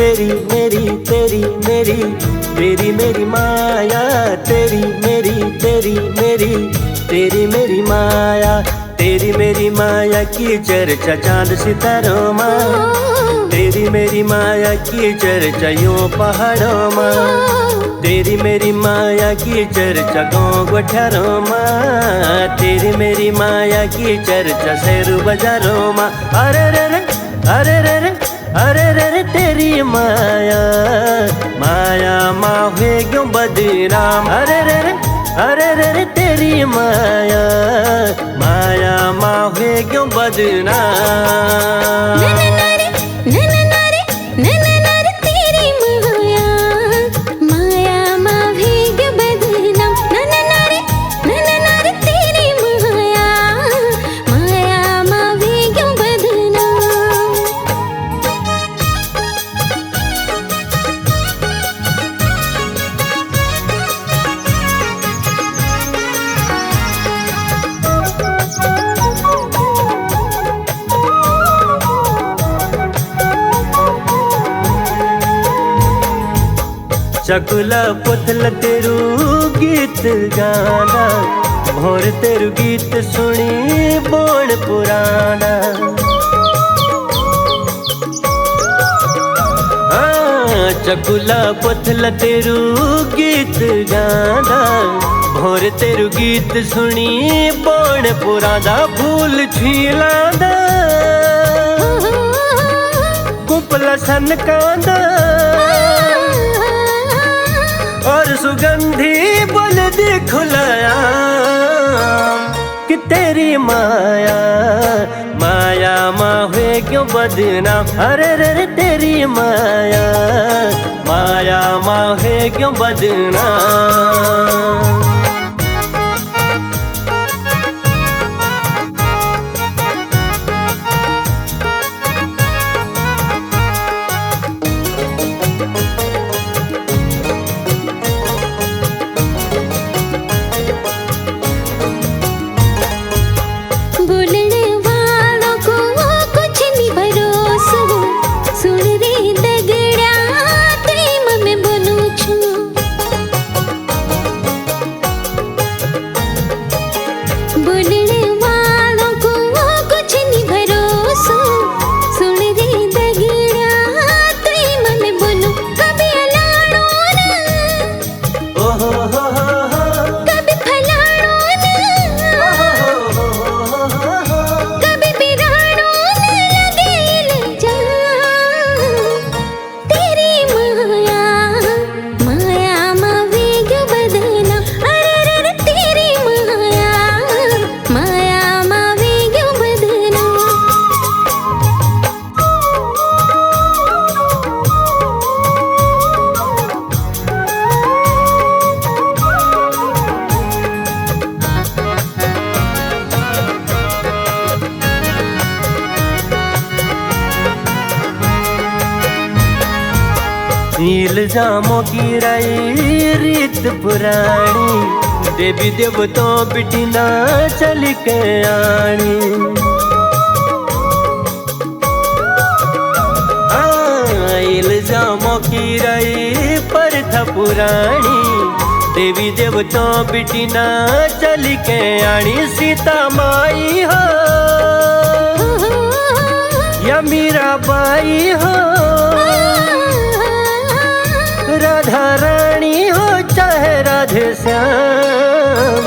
तेरी मेरी तेरी मेरी तेरी मेरी माया, तेरी मेरी तेरी मेरी तेरी मेरी माया, तेरी मेरी माया की चर्चा चांद सितारों में, तेरी मेरी माया की चर्चा यूं पहाड़ों में, तेरी मेरी माया की चर्चा गाँव गठरों में, तेरी मेरी माया की चर्चा शहर बाजारों में। अरे रे रे अरे रे रे अरे रे रे तेरी माया, माया माँ हुए क्यों बदनाम। अरे रे रे अरे रे रे तेरी माया, माया माँ हुए क्यों बदनाम। चकुला पुतला तेरू गीत गाना, भोर तेरू गीत सुनी बोण पुराना। चकुला पुतला तेरू गीत गाना, भोर तेरू गीत सुनी बोण पुराना। फूल छीलादा कुपला सन कांदा, और सुगंधी बोल दी खुलाया कि तेरी माया, माया माँ हुए क्यों बदनाम। अरे रे रे तेरी माया, माया माँ हुए क्यों बदनाम। इल्जामों की राई रीत पुरानी, देवी देवतों बिटी ना चली के आनी। इल्जामों की राई पर था पुरानी, देवी देवतों बिटी ना चली के आनी। सीता माई हो या मीरा बाई हो, राधा रानी हो चाहे राधे श्याम,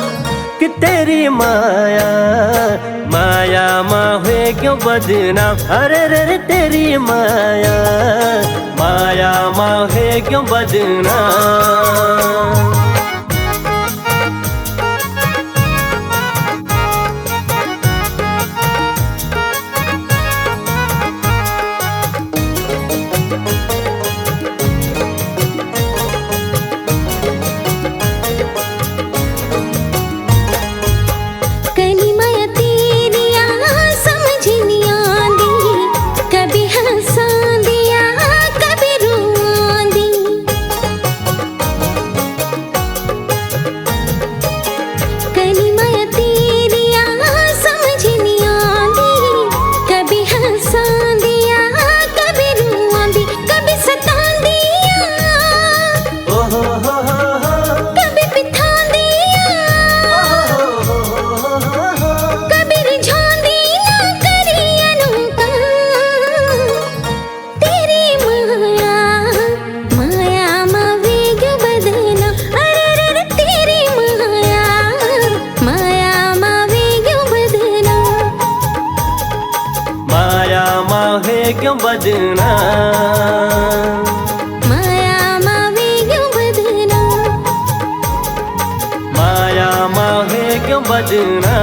कि तेरी माया, माया माँ हुए क्यों बदनाम। अरे रे रे तेरी माया, माया माँ हुए क्यों बदनाम। बजना, माया मावे क्यों बदना, माया माहे क्यों बजना।